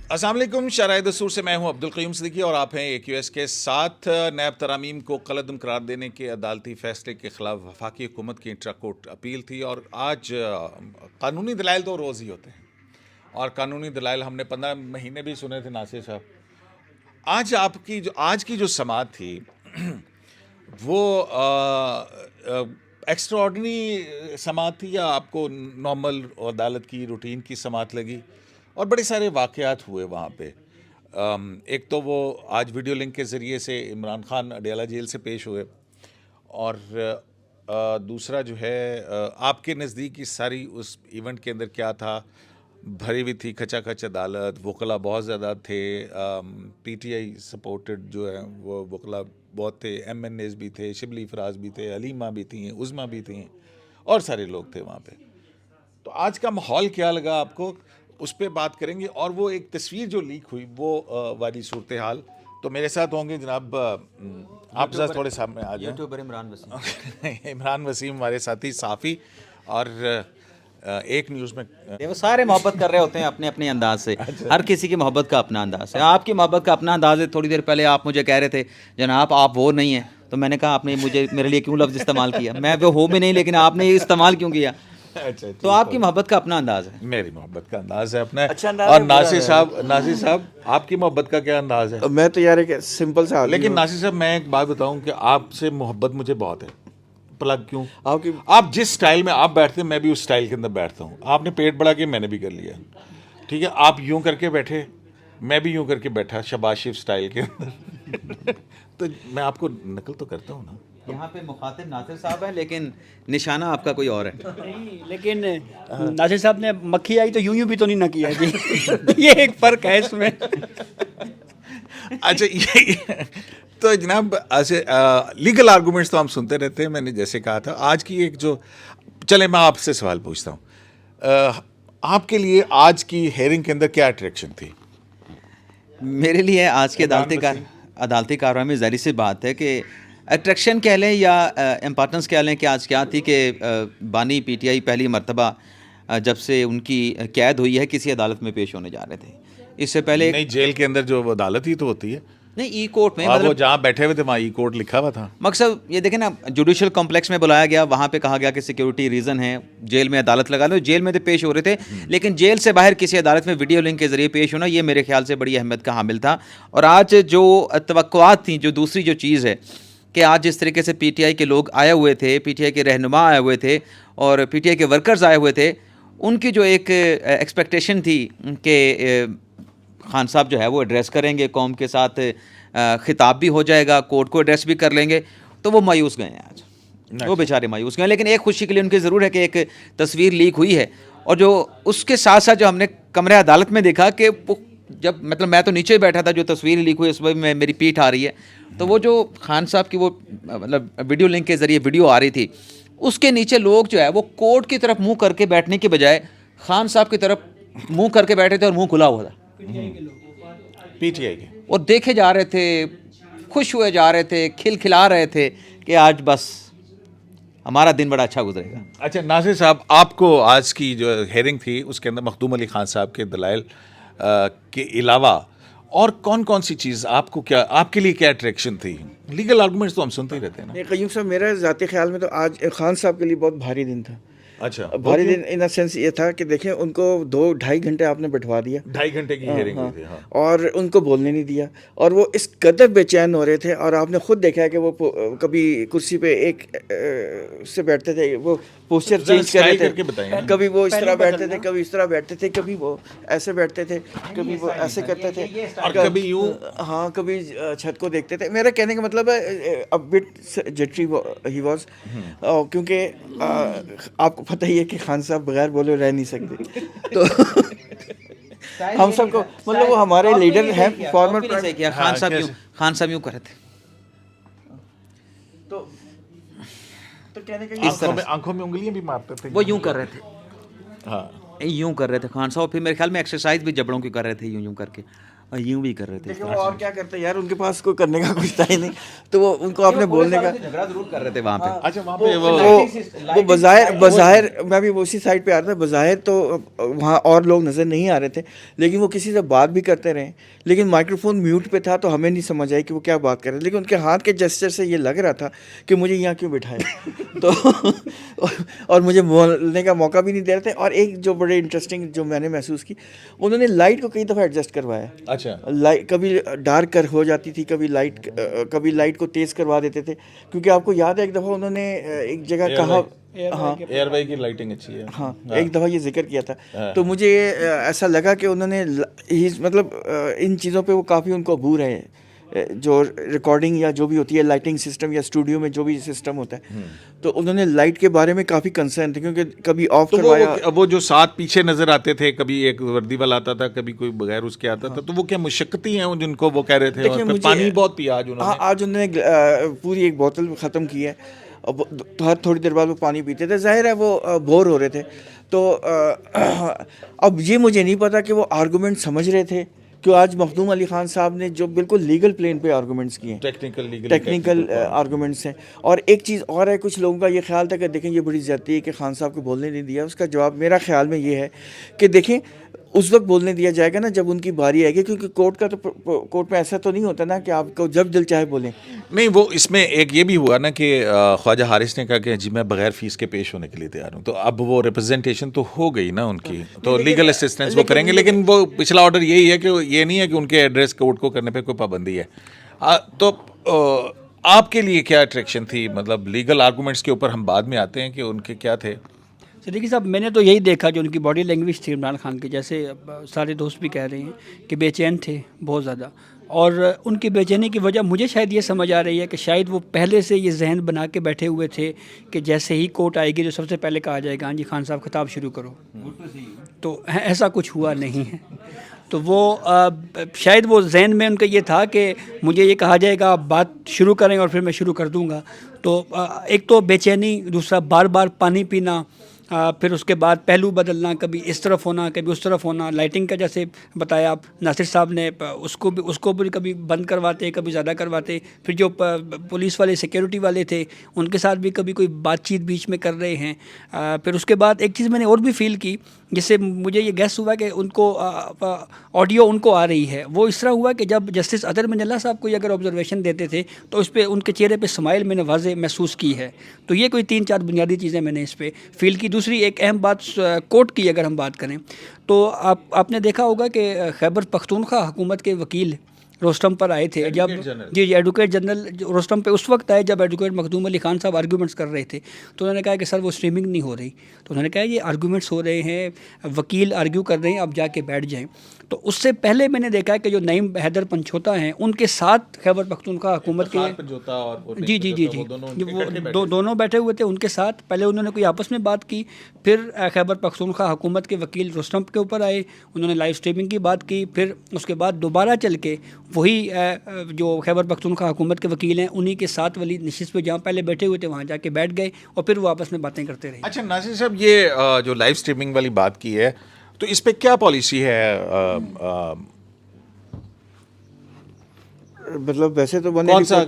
अस्सलाम वालेकुम। शराय दस्तूर से मैं हूं अब्दुल क़य्यूम सिद्दीकी और आप हैं AQS के साथ। नैब तरामीम को कलअदम करार देने के अदालती फैसले के खिलाफ वफाकी हुकूमत की इंट्रा कोर्ट अपील थी और आज कानूनी दलाइल तो रोज़ ही होते हैं और कानूनी दलाइल हमने 15 महीने भी सुने थे नासिर साहब। आज की जो समाअत थी वो एक्स्ट्रा ऑर्डिनरी समाअत थी या आपको नॉर्मल अदालत की रूटीन की समाअत लगी? और बड़े सारे वाक़यात हुए वहाँ पे। एक तो वो आज वीडियो लिंक के ज़रिए से इमरान खान अडयाला जेल से पेश हुए और दूसरा जो है आपके नज़दीक इस सारी उस इवेंट के अंदर क्या था? भरी हुई थी खचाखच अदालत, वकला बहुत ज़्यादा थे, PTI सपोर्टेड जो है वो वकला बहुत थे, MNAs भी थे, शिबली फराज भी थे, अलीमा भी थी, उज़मा भी थी और सारे लोग थे वहाँ पे। तो आज का माहौल क्या लगा आपको, उस पर बात करेंगे। और वो एक तस्वीर जो लीक हुई वो वाली सूरत हाल, तो मेरे साथ होंगे जनाब आप जरा थोड़े सामने आ जाएं, यूट्यूबर इमरान वसीम इमरान वसीम हमारे साथी साफ़ी और एक न्यूज़ में वो सारे मोहब्बत कर रहे होते हैं अपने अपने अंदाज से। हर किसी की मोहब्बत का अपना अंदाज है। आपकी मोहब्बत का अपना अंदाज है। थोड़ी देर पहले आप मुझे कह रहे थे जनाब आप वो नहीं हैं, तो मैंने कहा आपने मेरे लिए क्यों लफ्ज़ इस्तेमाल किया? मैं वो हो भी नहीं, लेकिन आपने ये इस्तेमाल क्यों किया? अच्छा, तो आपकी मोहब्बत का अपना अंदाज है। मेरी मोहब्बत का अंदाज है अपना। अच्छा अंदाज और है, नासिर साहब आपकी मोहब्बत का क्या अंदाज है? मैं तो यार एक सिंपल सा आदमी लेकिन हूँ। नासिर साहब मैं एक बात बताऊं कि आपसे मोहब्बत मुझे बहुत है। प्लग क्यों? आपकी आप जिस स्टाइल में आप बैठते हैं मैं भी उस स्टाइल के अंदर बैठता हूँ। आपने पेट बढ़ा के मैंने भी कर लिया, ठीक है। आप यूं करके बैठे, मैं भी यूं करके बैठा शबाज शरीफ स्टाइल के अंदर तो मैं आपको नकल तो करता हूँ ना। यहाँ पे मुखातिब नासिर साहब है, लेकिन निशाना आपका कोई और है। नहीं, लेकिन नासिर साहब ने मक्खी आई तो यूं भी तो नहीं ना किया जी। ये एक फ़र्क है इसमें। अच्छा ये तो जनाब ऐसे लीगल आर्गूमेंट्स तो हम सुनते रहते हैं। मैंने जैसे कहा था आज की एक जो चले मैं आपसे सवाल पूछता हूँ, आपके लिए आज की हेयरिंग के अंदर क्या अट्रैक्शन थी? मेरे लिए आज की अदालती कार्रवाई में ज़ाहिर सी बात है कि अट्रैक्शन कह लें या इम्पॉर्टेंस कह लें कि आज क्या थी कि बानी PTI पहली मर्तबा जब से उनकी कैद हुई है किसी अदालत में पेश होने जा रहे थे। इससे पहले नहीं, जेल के अंदर जो अदालत ही तो होती है। नहीं, ई कोर्ट में, वो मतलब जहाँ बैठे हुए थे वहाँ ई कोर्ट लिखा हुआ था। मकसद ये देखें ना, जुडिशल कॉम्प्लेक्स में बुलाया गया, वहाँ पे कहा गया कि सिक्योरिटी रीज़न है, जेल में अदालत लगा लो। जेल में तो पेश हो रहे थे, लेकिन जेल से बाहर किसी अदालत में वीडियो लिंक के ज़रिए पेश होना, ये मेरे ख्याल से बड़ी अहमियत का हामिल था। और आज जो तवक्कुआत थी, जो दूसरी जो चीज़ है कि आज जिस तरीके से PTI के लोग आए हुए थे, PTI के रहनुमा आए हुए थे और PTI के वर्कर्स आए हुए थे, उनकी जो एक एक्सपेक्टेशन थी कि खान साहब जो है वो एड्रेस करेंगे, कौम के साथ खिताब भी हो जाएगा, कोर्ट को एड्रेस भी कर लेंगे, तो वो मायूस गए हैं आज। वो बेचारे मायूस गए। लेकिन एक खुशी के लिए उनकी ज़रूर है कि एक तस्वीर लीक हुई है। और जो उसके साथ साथ जो हमने कमरे अदालत में देखा कि जब मतलब मैं तो नीचे बैठा था, जो तस्वीर लीक हुई उस वक्त मेरी पीठ आ रही है, तो वो जो खान साहब की वो मतलब वीडियो लिंक के ज़रिए वीडियो आ रही थी, उसके नीचे लोग जो है वो कोर्ट की तरफ मुँह करके बैठने के बजाय खान साहब की तरफ मुँह करके बैठे थे और मुँह खुला हुआ था PTI के, और देखे जा रहे थे, खुश हुए जा रहे थे, खिलखिला रहे थे कि आज बस हमारा दिन बड़ा अच्छा गुजरेगा। अच्छा नासिर साहब, आपको आज की जो हेयरिंग थी उसके अंदर मखदूम अली खान साहब के दलाइल के अलावा और कौन कौन सी चीज़ आपको क्या, आपके लिए क्या अट्रैक्शन थी? लीगल आर्गूमेंट्स तो हम सुनते ही रहते हैं ना। क़य्यूम साहब, मेरा ज़ाती ख्याल में तो आज खान साहब के लिए बहुत भारी दिन था। अच्छा, भारी दिन इन द सेंस ये था कि देखें उनको 2-2.5 घंटे आपने बैठवा दिया, 2.5 घंटे की हेयरिंग हुई थी। हाँ। और उनको बोलने नहीं दिया, और वो इस कदर बेचैन हो रहे थे। और आपने खुद देखा है कि वो कभी कुर्सी पे एक से बैठते थे, वो पोस्चर चेंज कर रहे थे, कभी वो इस तरह बैठते थे, कभी इस तरह बैठते थे, कभी वो ऐसे बैठते थे, कभी वो ऐसे करते थे, और कभी यूं, हाँ कभी छत को देखते थे। मेरा कहने का मतलब है अ बिट जटरी ही वाज, क्योंकि आपको पता ही है कि खान साहब बगैर बोले रह नहीं सकते। तो हम सबको मतलब वो हमारे लीडर हैं, फॉर्मर किया खान साहब यूं कर रहे थे, तो कहने का आंखों में उंगलियां भी मारते थे, वो यूं कर रहे थे। हाँ, यूं कर रहे थे खान साहब। फिर मेरे ख्याल में एक्सरसाइज भी जबड़ों की कर रहे थे, यूं यूं करके। यूं भी कर रहे थे देखिए वो और क्या करते हैं यार, उनके पास कोई करने का कुछ था ही नहीं, तो वो उनको आपने बोलने का झगड़ा जरूर कर रहे थे वहाँ पे। अच्छा वहाँ पे वो बज़ाहिर मैं भी उसी साइड पे आ रहा था, बज़ाहिर तो वहाँ और लोग नज़र नहीं आ रहे थे, लेकिन वो किसी से बात भी करते रहे, लेकिन माइक्रोफोन म्यूट पे था तो हमें नहीं समझ आई कि वो क्या बात कर रहे हैं, लेकिन उनके हाथ के जेस्चर से ये लग रहा था कि मुझे यहाँ क्यों बिठाया तो और मुझे बोलने का मौका भी नहीं दे रहे थे। और एक जो बड़े इंटरेस्टिंग जो मैंने महसूस की, उन्होंने लाइट को कई दफ़ा एडजस्ट करवाया। अच्छा लाइट कभी डार्क कर हो जाती थी, कभी लाइट को तेज़ करवा देते थे, क्योंकि आपको याद है एक दफ़ा उन्होंने एक जगह कहा, हाँ एयरवे की लाइटिंग अच्छी है। हाँ एक दफ़ा ये जिक्र किया था, तो मुझे ऐसा लगा कि उन्होंने मतलब इन चीज़ों पे वो काफ़ी उनको अबूर है, जो रिकॉर्डिंग या जो भी होती है लाइटिंग सिस्टम या स्टूडियो में जो भी सिस्टम होता है, तो उन्होंने लाइट के बारे में काफ़ी कंसर्न थे, क्योंकि कभी ऑफ तो करवाया। वो जो साथ पीछे नजर आते थे, कभी एक वर्दी वाला आता था, कभी कोई बगैर उसके आता था, तो वो क्या मुशक्कती हैं जिनको वो कह रहे थे? और फिर पानी बहुत पिया आज उन्होंने। आज उन्होंने पूरी एक बोतल ख़त्म की है, तो हर थोड़ी देर बाद वो पानी पीते थे, ज़ाहिर है वो बोर हो रहे थे। तो अब ये मुझे नहीं पता कि वो आर्गूमेंट समझ रहे थे कि आज मखदूम अली ख़ान साहब ने जो बिल्कुल लीगल प्लेन पे आर्गूमेंट्स किए हैं, टेक्निकल आर्गूमेंट्स हैं। और एक चीज़ और है, कुछ लोगों का ये ख्याल था कि देखें ये बड़ी ज़्यादती है कि खान साहब को बोलने नहीं दिया। उसका जवाब मेरा ख्याल में ये है कि देखें उस वक्त बोलने दिया जाएगा ना जब उनकी बारी आएगी, क्योंकि कोर्ट में ऐसा तो नहीं होता ना कि आपको जब दिल चाहे बोलें। नहीं, वो इसमें एक ये भी हुआ ना कि ख्वाजा हारिस ने कहा कि जी मैं बगैर फीस के पेश होने के लिए तैयार हूँ, तो अब वो रिप्रेजेंटेशन तो हो गई ना उनकी, तो लीगल असिस्टेंस वो करेंगे, लेकिन वो पिछला ऑर्डर यही है कि ये नहीं है कि उनके एड्रेस कोर्ट को करने पे कोई पाबंदी है। तो आपके लिए क्या अट्रैक्शन थी? मतलब लीगल आर्गूमेंट्स के ऊपर हम बाद में आते हैं कि उनके क्या थे। सिद्दीकी साहब, मैंने तो यही देखा जो उनकी बॉडी लैंग्वेज थी इमरान खान की, जैसे सारे दोस्त भी कह रहे हैं कि बेचैन थे बहुत ज़्यादा, और उनकी बेचैनी की वजह मुझे शायद ये समझ आ रही है कि शायद वो पहले से ये जहन बना के बैठे हुए थे कि जैसे ही कोर्ट आएगी तो सबसे पहले कहा जाएगा हाँ जी खान साहब खिताब शुरू करो, तो ऐसा कुछ हुआ नहीं है। तो वो शायद वो जहन में उनका ये था कि मुझे ये कहा जाएगा आप बात शुरू करें और फिर मैं शुरू कर दूंगा। तो एक तो बेचैनी, दूसरा बार बार पानी पीना, फिर उसके बाद पहलू बदलना, कभी इस तरफ होना कभी उस तरफ होना, लाइटिंग का जैसे बताया आप नासिर साहब ने, उसको भी कभी बंद करवाते कभी ज़्यादा करवाते। फिर जो पुलिस वाले सिक्योरिटी वाले थे उनके साथ भी कभी कोई बातचीत बीच में कर रहे हैं। फिर उसके बाद एक चीज़ मैंने और भी फील की, जिससे मुझे ये गैस हुआ कि उनको ऑडियो उनको आ रही है, वो इस तरह हुआ कि जब जस्टिस अदर मिनल्ला साहब कोई अगर ऑब्जर्वेशन देते थे तो उस पर उनके चेहरे पे स्माइल मैंने वाज़े महसूस की है। तो ये कोई 3-4 बुनियादी चीज़ें मैंने इस पर फील की। दूसरी एक अहम बात कोर्ट की अगर हम बात करें तो आपने देखा होगा कि खैबर पख्तूनख्वा हुकूमत के वकील रोस्टम पर आए थे, जब जी एडवोकेट जनरल रोस्टम पे उस वक्त आए जब एडवोकेट मखदूम अली खान साहब आर्गूमेंट्स कर रहे थे। तो उन्होंने कहा कि सर वो स्ट्रीमिंग नहीं हो रही, तो उन्होंने कहा ये आर्गूमेंट्स हो रहे हैं, वकील आर्ग्यू कर रहे हैं, आप जाके बैठ जाएं। तो उससे पहले मैंने देखा कि जो नईम हैदर पंचोता हैं उनके साथ खैबर पख्तूनख्वा हुकूमत के जी वो दोनों बैठे हुए थे, उनके साथ पहले उन्होंने कोई आपस में बात की, फिर खैबर पख्तूनख्वा हुकूमत के वकील रोस्टम के ऊपर आए, उन्होंने लाइव स्ट्रीमिंग की बात की, फिर उसके बाद दोबारा चल के वही जो खैबर पख्तूनख्वा हुकूमत के वकील हैं उन्हीं के साथ वाली नशिस्त पे जहाँ पहले बैठे हुए थे वहाँ जाके बैठ गए और फिर वो आपस में बातें करते रहे। अच्छा नासिर साहब, ये जो लाइव स्ट्रीमिंग वाली बात की है तो इस पे क्या पॉलिसी है? मतलब वैसे तो बने कौन सा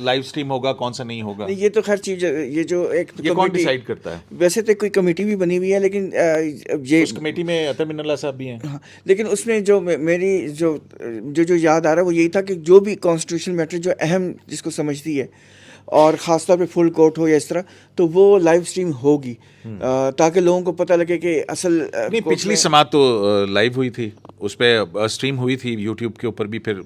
लाइव स्ट्रीम होगा, कौन सा नहीं होगा? ये तो हर चीज़, ये जो एक ये कौन डिसाइड करता है? वैसे तो कोई कमेटी भी बनी हुई है, लेकिन ये उस कमेटी में अतर मिनल्ला साहब भी हैं। हाँ, लेकिन उसमें जो मेरी जो याद आ रहा है वो यही था कि जो भी कॉन्स्टिट्यूशन मैटर जो अहम जिसको समझती है और ख़ास तौर पे फुल कोर्ट हो या इस तरह, तो वो लाइव स्ट्रीम होगी ताकि लोगों को पता लगे कि असल नहीं, पिछली समात तो लाइव हुई थी, उस पर स्ट्रीम हुई थी यूट्यूब के ऊपर भी, फिर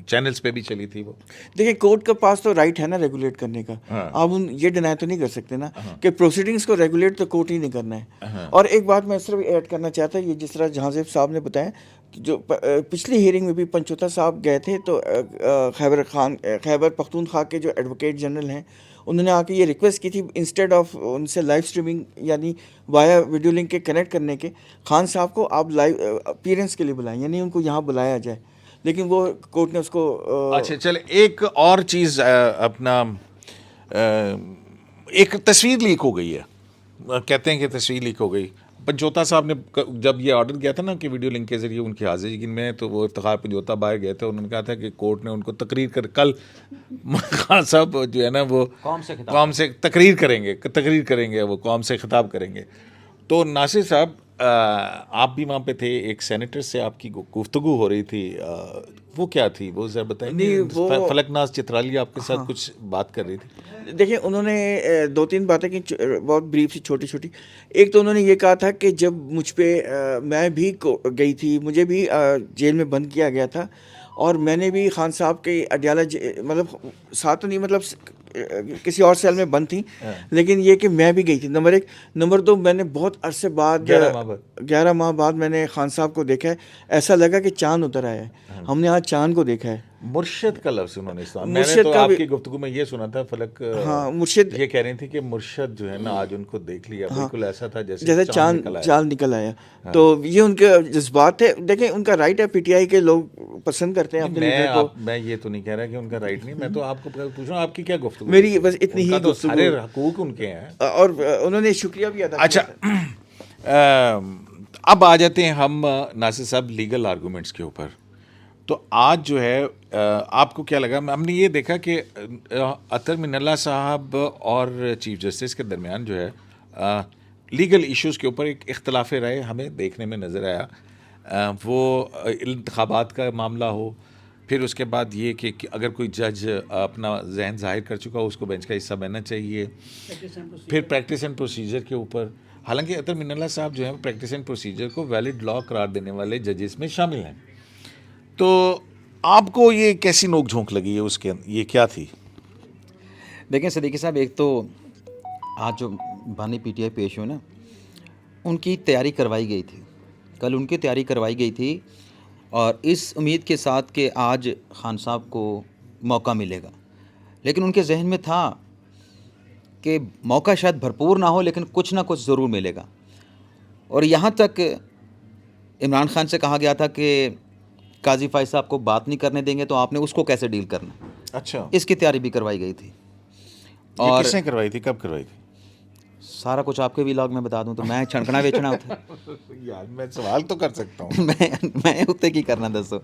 चैनल्स पे भी चली थी वो। देखिए कोर्ट के पास तो राइट है ना रेगुलेट करने का। हाँ। आप ये डिनाई तो नहीं कर सकते ना कि प्रोसीडिंग्स को रेगुलेट तो कोर्ट ही नहीं करना है। और एक बात मैं सिर्फ ऐड करना चाहता हूँ, ये जिस तरह जहांजेब साहब ने बताया, जो पिछली हियरिंग में भी पंचोता साहब गए थे, तो खैबर पख्तूनख्वा के जो एडवोकेट जनरल हैं उन्होंने आके ये रिक्वेस्ट की थी इंस्टेड ऑफ उनसे लाइव स्ट्रीमिंग यानी वाया वीडियो लिंक के कनेक्ट करने के, खान साहब को आप लाइव अपीयरेंस के लिए बुलाएं, यानी उनको यहाँ बुलाया जाए, लेकिन वो कोर्ट ने उसको अच्छा चले। एक और चीज़ अपना एक तस्वीर लीक हो गई है, कहते हैं कि तस्वीर लीक हो गई, पंचोता साहब ने जब ये ऑर्डर किया था ना कि वीडियो लिंक के ज़रिए उनकी हाजिरी में, तो वो इफ्तिखार पंचोता बाहर गए थे, उन्होंने कहा था कि कोर्ट ने उनको तकरीर कर, कल खान साहब जो है ना वो कौम से तकरीर करेंगे, वो कौम से खिताब करेंगे। तो नासिर साहब, आप भी वहाँ पे थे, एक सेनेटर से आपकी गुफ्तगू हो रही थी, वो क्या थी, वो ज़रा बताएंगे? फलकनाज चित्राली आपके साथ कुछ बात कर रही थी। देखिए, उन्होंने 2-3 बातें की, बहुत ब्रीफ सी, छोटी छोटी। एक तो उन्होंने ये कहा था कि जब मुझ पे मैं भी गई थी, मुझे भी जेल में बंद किया गया था, और मैंने भी खान साहब के अडयाला मतलब साथ तो नहीं, मतलब किसी और सेल में बंद थी, लेकिन ये कि मैं भी गई थी, नंबर 1। नंबर 2, मैंने बहुत अरसे बाद 11 माह बाद मैंने खान साहब को देखा है, ऐसा लगा कि चाँद उतर आया है। हमने आज चाँद को देखा है। मुर्शद का लफ्ज़ उन्होंने इस्तेमाल, मैंने तो आपकी गुफ्तगू में ये सुना था फलक, हाँ, मुर्शद ये कह रही थी कि मुर्शद जो है ना आज उनको देख लिया, बिल्कुल ऐसा था जैसे चाँद निकल आया। तो ये उनके जज्बात थे। देखें, उनका राइट है, पीटीआई के लोग पसंद करते हैं अपने लीडर को। मैं ये तो नहीं कह रहा कि उनका राइट नहीं, मैं तो आपको पूछ रहा हूँ आपकी क्या गुफ्तगू? मेरी बस इतनी ही गुफ्तगू, सारे हकूक उनके हैं, और उन्होंने शुक्रिया भी अदा किया। अच्छा, अब आ जाते हैं हम नासिर साहब लीगल आर्गूमेंट्स के ऊपर। तो आज जो है, आपको क्या लगा? हमने ये देखा कि अतर मिनल्ला साहब और चीफ जस्टिस के दरमियान जो है लीगल इश्यूज़ के ऊपर एक इख्तलाफ राय हमें देखने में नज़र आया। वो इंतखाबात का मामला हो, फिर उसके बाद ये कि अगर कोई जज अपना जहन ज़ाहिर कर चुका हो उसको बेंच का हिस्सा बनना चाहिए, फिर प्रैक्टिस एंड प्रोसीजर के ऊपर। हालांकि अतर मिनल्ला साहब जो है प्रैक्टिस एंड प्रोसीजर को वैलिड लॉ करार देने वाले जजेस में शामिल हैं। तो आपको ये कैसी नोक झोंक लगी है उसके, ये क्या थी? देखें सदीकी साहब, एक तो आज जो बानी पीटीआई पेश हुई ना, उनकी तैयारी करवाई गई थी, कल उनकी तैयारी करवाई गई थी, और इस उम्मीद के साथ कि आज खान साहब को मौका मिलेगा, लेकिन उनके जहन में था कि मौका शायद भरपूर ना हो, लेकिन कुछ ना कुछ ज़रूर मिलेगा। और यहाँ तक इमरान खान से कहा गया था कि काजी फाइज साहब को बात नहीं करने देंगे, तो आपने उसको कैसे डील करना। अच्छा, इसकी तैयारी भी करवाई गई थी। और किसने करवाई थी, कब करवाई थी? सारा कुछ आपके व्लॉग में बता दूं तो मैं छणकना बेचना होता यार, मैं सवाल तो कर सकता हूँ। मैं उत्ते की करना दसो।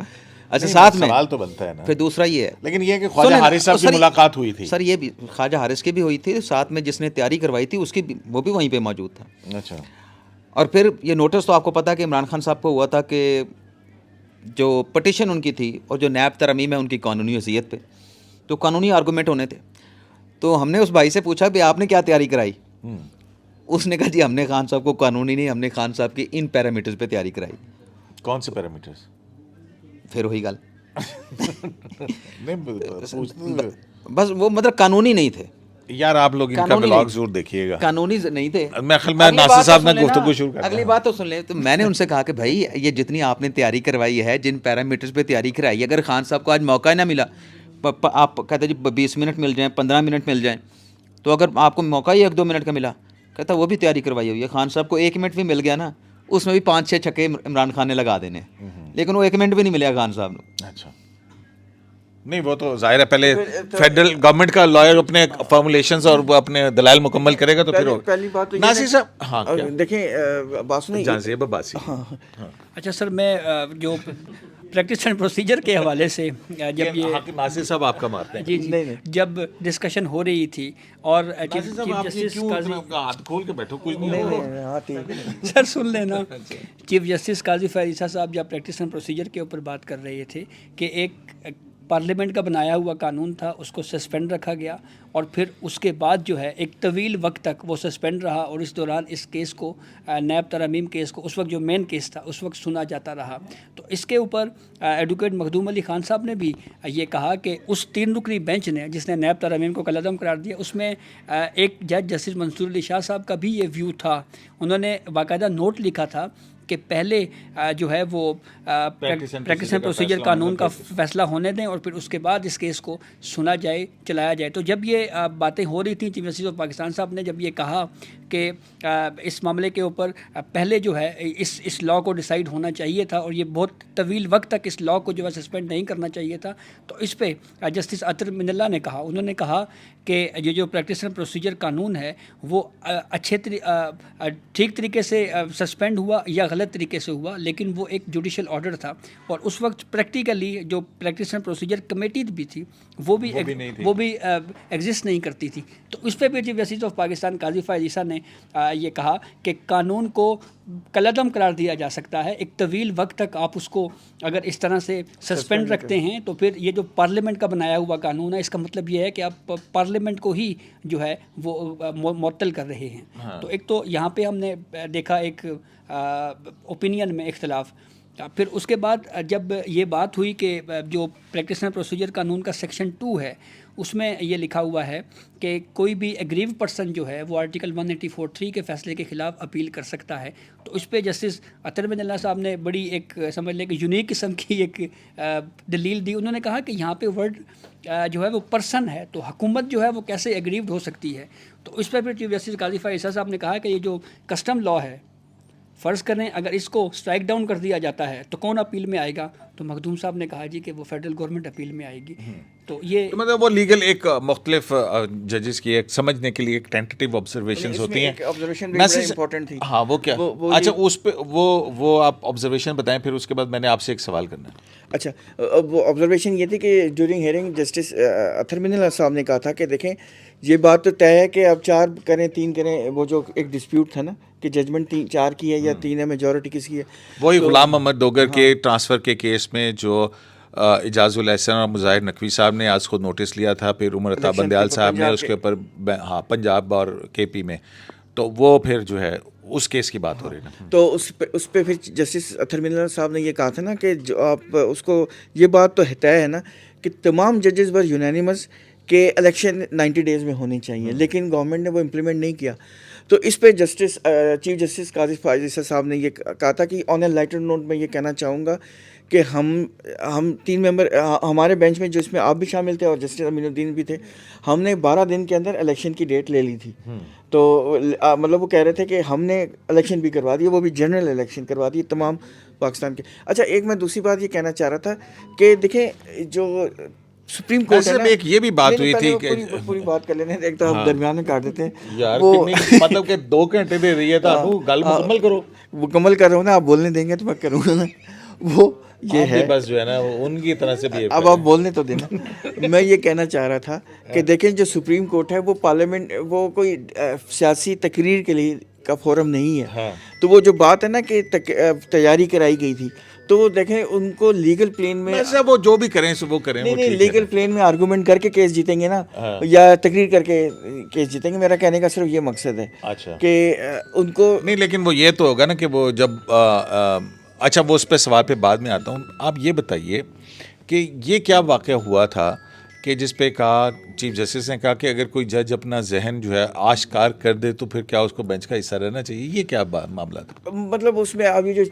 अच्छा, साथ में सवाल तो बनता है ना। फिर दूसरा ये है, लेकिन ये कि ख्वाजा हारिस साहब की मुलाकात हुई थी। सर, ये भी ख्वाजा हारिस की भी हुई थी, साथ में जिसने तैयारी करवाई थी उसकी भी, वो भी वहीं पे मौजूद था। अच्छा। और फिर ये नोटिस तो आपको पता है कि इमरान खान साहब को हुआ था कि जो पटिशन उनकी थी और जो नैब तरमीम है उनकी कानूनी हैसियत पे, तो कानूनी आर्गूमेंट होने थे। तो हमने उस भाई से पूछा कि आपने क्या तैयारी कराई? उसने कहा जी हमने खान साहब को कानूनी नहीं, हमने खान साहब की इन पैरामीटर्स पे तैयारी कराई। कौन से पैरामीटर्स? फिर वही गल नहीं, बस वो मतलब कानूनी नहीं थे यार। आप लोग इनका व्लॉग जरूर देखिएगा। कानूनी नहीं थे। मैं नासिर साहब ने गुफ्तगू शुरू कर, अगली बात तो सुन ले। तो मैंने उनसे कहा कि भाई ये जितनी आपने तैयारी करवाई है, जिन पैरामीटर्स पे तैयारी कराई, अगर खान साहब को आज मौका ही ना मिला, आप कहते जी 20 मिनट मिल जाएं, 15 मिनट मिल जाएं, तो अगर आपको मौका ही 1-2 मिनट का मिला, कहता वो भी तैयारी करवाई हुई है। खान साहब को 1 मिनट भी मिल गया ना, उसमें भी 5-6 छक्के इमरान खान ने लगा देने, लेकिन वो 1 मिनट भी नहीं मिलेगा खान साहब ने। अच्छा, नहीं वो तो जाहिर है, पहले फेडरल गवर्नमेंट का लॉयर अपने फॉर्मुलेशंस और वो अपने दलाइल मुकम्मल करेगा तो फिर पहली बात तो नासिर साहब, हाँ देखें बात सुनिए। अच्छा सर, मैं जो प्रैक्टिस एंड प्रोसीजर के हवाले से जब ये नासिर साहब आपका मारते हैं जी जी, जब डिस्कशन हो रही थी और चीफ जस्टिस हाथ खोल के बैठो, कुछ नहीं सर सुन लेना। चीफ जस्टिस काजी फायद ईसा साहब जब प्रैक्टिस एंड प्रोसीजर के ऊपर बात कर रहे थे कि एक पार्लियामेंट का बनाया हुआ कानून था, उसको सस्पेंड रखा गया और फिर उसके बाद जो है एक तवील वक्त तक वो सस्पेंड रहा, और इस दौरान इस केस को नैब तरमीम केस को, उस वक्त जो मेन केस था उस वक्त सुना जाता रहा। तो इसके ऊपर एडवोकेट मखदूम अली खान साहब ने भी ये कहा कि उस 3 रुकनी बेंच ने जिसने नैब तरमीम को कलअदम करार दिया, उसमें एक जज जस्टिस मंसूर अली शाह साहब का भी ये व्यू था। उन्होंने बाकायदा नोट लिखा था कि पहले जो है वो प्रैक्टिस एंड प्रोसीजर कानून का फैसला होने दें और फिर उसके बाद इस केस को सुना जाए, चलाया जाए। तो जब ये बातें हो रही थी, चीफ जस्टिस ऑफ पाकिस्तान साहब ने जब ये कहा कि इस मामले के ऊपर पहले जो है इस लॉ को डिसाइड होना चाहिए था और ये बहुत तवील वक्त तक इस लॉ को जो है सस्पेंड नहीं करना चाहिए था, तो इस पे जस्टिस अतर मिनल्ला ने कहा, उन्होंने कहा کہ یہ جو پریکٹیشنر پروسیجر قانون ہے وہ ٹھیک طریقے سے سسپینڈ ہوا یا غلط طریقے سے ہوا، لیکن وہ ایک جوڈیشل آرڈر تھا، اور اس وقت پریکٹیکلی جو پریکٹیشنر پروسیجر کمیٹی بھی تھی وہ بھی ایگزسٹ نہیں کرتی تھی. تو اس پہ بھی چیف جسٹس آف پاکستان قاضی فائز عیسیٰ نے یہ کہا کہ قانون کو کالعدم قرار دیا جا سکتا ہے. ایک طویل وقت تک آپ اس کو اگر اس طرح سے سسپینڈ رکھتے ہیں تو پھر یہ جو پارلیمنٹ کا بنایا ہوا قانون ہے، اس کا مطلب یہ ہے کہ آپ پارلیمنٹ کو ہی جو ہے وہ معطل کر رہے ہیں. تو ایک تو یہاں پہ ہم نے دیکھا ایک اوپینین میں اختلاف. پھر اس کے بعد جب یہ بات ہوئی کہ جو پریکٹیشنر پروسیجر قانون کا سیکشن 2 ہے اس میں یہ لکھا ہوا ہے کہ کوئی بھی ایگریو پرسن جو ہے وہ آرٹیکل 184(3) کے فیصلے کے خلاف اپیل کر سکتا ہے. تو اس پہ جسٹس اطہر بن اللہ صاحب نے بڑی ایک سمجھ لیں کہ یونیک قسم کی ایک دلیل دی. انہوں نے کہا کہ یہاں پہ ورڈ جو ہے وہ پرسن ہے، تو حکومت جو ہے وہ کیسے ایگریوڈ ہو سکتی ہے. تو اس پہ پھر چیف جسٹس قاضی فائز عیسیٰ صاحب نے کہا کہ یہ جو کسٹم لا ہے، فرض کریں اگر اس کو اسٹرائک ڈاؤن کر دیا جاتا ہے تو کون اپیل میں آئے گا؟ تو مخدوم صاحب نے کہا جی کہ وہ فیڈرل گورنمنٹ اپیل میں آئے گی. تو یہ مطلب وہ لیگل ایک مختلف ججز کی ایک سمجھنے کے لیے ایک ٹینٹیو آبزرویشنز ہوتی ہیں. آبزرویشن بڑا امپورٹنٹ تھی. ہاں وہ کیا؟ اچھا اس پہ وہ آپ آبزرویشن بتائیں، پھر اس کے بعد میں نے آپ سے ایک سوال کرنا ہے. اچھا وہ آبزرویشن یہ تھی کہ ڈیورنگ ہیئرنگ جسٹس اطہر بن اللہ صاحب نے کہا تھا کہ دیکھیں یہ بات تو طے ہے کہ آپ 4 کریں 3 کریں، وہ جو ایک ڈسپیوٹ تھا نا کہ ججمنٹ 4 کی ہے یا 3 ہے، میجورٹی کس کی ہے. وہی غلام محمد ڈوگر کے ٹرانسفر کے کیس میں جو اعجاز الاحسن اور مظاہر نقوی صاحب نے آج خود نوٹس لیا تھا، پھر عمر عطا بندیال صاحب نے اس کے اوپر پنجاب اور کے پی میں، تو وہ پھر جو ہے اس کیس کی بات ہو رہی ہے نا. تو اس پہ پھر جسٹس اطہر بن اللہ صاحب نے یہ کہا تھا نا کہ جو آپ اس کو یہ بات تو طے ہے نا کہ تمام ججز ور یونینیمس کہ الیکشن 90 ڈیز میں ہونی چاہیے، لیکن گورنمنٹ نے وہ امپلیمنٹ نہیں کیا. تو اس پہ چیف جسٹس قاضی فائز عیسیٰ صاحب نے یہ کہا تھا کہ آن اے لائٹر نوٹ میں یہ کہنا چاہوں گا کہ ہم 3 ممبر ہمارے بینچ میں جو اس میں آپ بھی شامل تھے اور جسٹس امین الدین بھی تھے، ہم نے 12 دن کے اندر الیکشن کی ڈیٹ لے لی تھی. تو مطلب وہ کہہ رہے تھے کہ ہم نے الیکشن بھی کروا دی، وہ بھی جنرل الیکشن کروا دی تمام پاکستان کے. اچھا ایک میں دوسری بات یہ کہنا چاہ رہا تھا کہ دیکھیں جو سپریم کورٹ ہے نا، ایک یہ بھی بات ہوئی تھی کہ پوری بات کر لینے، ایک تو آپ درمیان میں کاٹ دیتے ہیں یار، مطلب کہ 2 گھنٹے دے رہی ہے تو گل مکمل کرو. مکمل کر رہا ہوں نا، آپ بولنے دیں گے تو میں کروں گا نا. وہ یہ ہے بس جو ہے نا ان کی طرح سے بھی اب آپ بولنے تو دینا. میں یہ کہنا چاہ رہا تھا کہ دیکھیں جو سپریم کورٹ ہے وہ پارلیمنٹ، وہ کوئی سیاسی تقریر کے لیے کا فورم نہیں ہے. تو وہ جو بات ہے نا کہ تیاری کرائی گئی تھی، تو وہ دیکھیں ان کو لیگل پلین میں وہ جو بھی کریں وہ کریں، نہیں لیگل پلین میں آرگومنٹ کر کے کیس جیتیں گے نا، یا تقریر کر کے کیس جیتیں گے. میرا کہنے کا صرف یہ مقصد ہے کہ ان کو نہیں، لیکن وہ یہ تو ہوگا نا کہ وہ جب اچھا وہ اس پہ سوال پہ بعد میں آتا ہوں. آپ یہ بتائیے کہ یہ کیا واقعہ ہوا تھا کہ جس پہ کہا چیف جسٹس نے کہا کہ اگر کوئی جج اپنا ذہن جو ہے آشکار کر دے تو پھر کیا اس کو بینچ کا حصہ رہنا چاہیے؟ یہ کیا معاملہ تھا؟ مطلب اس میں ابھی جو